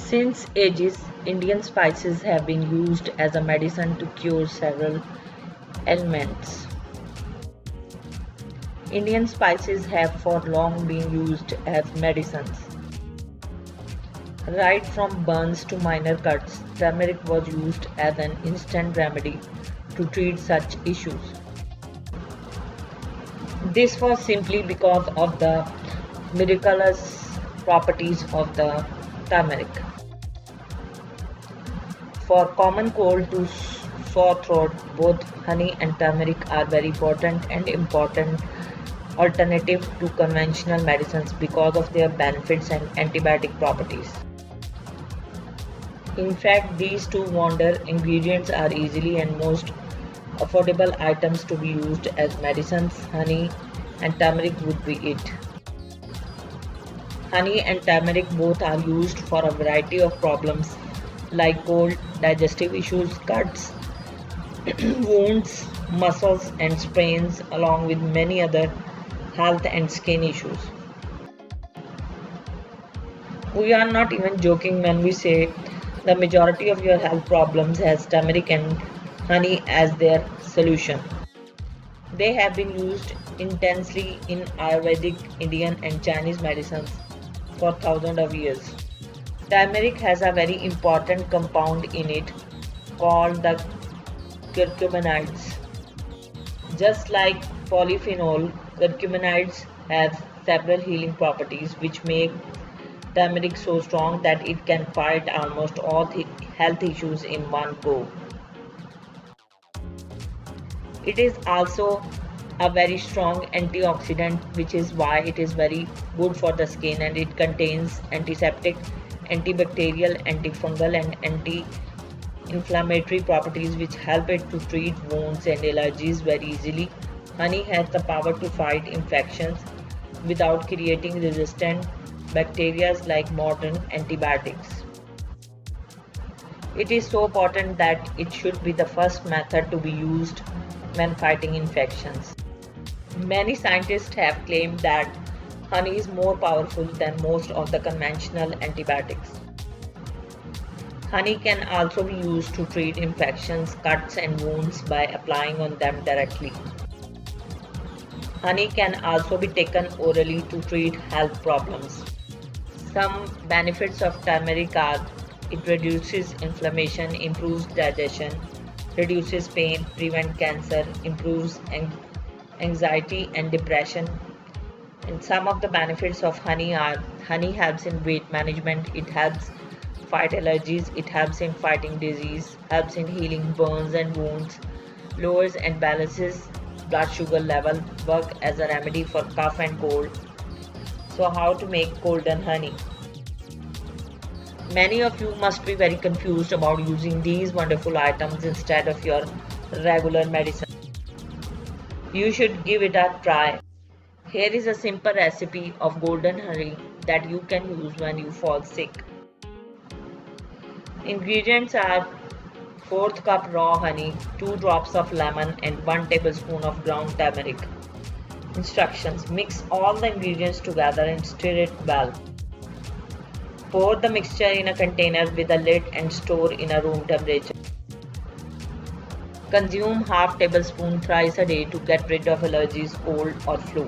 Since ages, Indian spices have been used as a medicine to cure several ailments. Indian spices have for long been used as medicines. Right from burns to minor cuts, turmeric was used as an instant remedy to treat such issues. This was simply because of the miraculous properties of the turmeric. For common cold to sore throat, both honey and turmeric are very potent and important alternative to conventional medicines because of their benefits and antibiotic properties. In fact, these two wonder ingredients are easily and most affordable items to be used as medicines. Honey and turmeric would be it. Honey and turmeric both are used for a variety of problems like cold, digestive issues, cuts, wounds, muscles and sprains, along with many other health and skin issues. We are not even joking when we say the majority of your health problems has turmeric and honey as their solution. They have been used intensely in Ayurvedic, Indian and Chinese medicines for thousands of years. Turmeric has a very important compound in it called the curcuminoids. Just like polyphenol, curcuminoids have several healing properties which make turmeric so strong that it can fight almost all health issues in one go. It is also a very strong antioxidant, which is why it is very good for the skin, and it contains antiseptic, antibacterial, antifungal and anti-inflammatory properties which help it to treat wounds and allergies very easily. Honey has the power to fight infections without creating resistant bacteria like modern antibiotics. It is so potent that it should be the first method to be used when fighting infections. Many scientists have claimed that honey is more powerful than most of the conventional antibiotics. Honey can also be used to treat infections, cuts and wounds by applying on them directly. Honey can also be taken orally to treat health problems. Some benefits of turmeric are it reduces inflammation, improves digestion, reduces pain, prevents cancer, improves anxiety and depression. And some of the benefits of honey are honey helps in weight management, it helps fight allergies, it helps in fighting disease, helps in healing burns and wounds, lowers and balances blood sugar level, work as a remedy for cough and cold. So how to make golden honey? Many of you must be very confused about using these wonderful items instead of your regular medicine. You should give it a try. Here is a simple recipe of golden honey that you can use when you fall sick. Ingredients are 1/4 cup raw honey, 2 drops of lemon and 1 tablespoon of ground turmeric. Instructions: mix all the ingredients together and stir it well. Pour the mixture in a container with a lid and store in a room temperature. Consume half tablespoon thrice a day to get rid of allergies, cold or flu.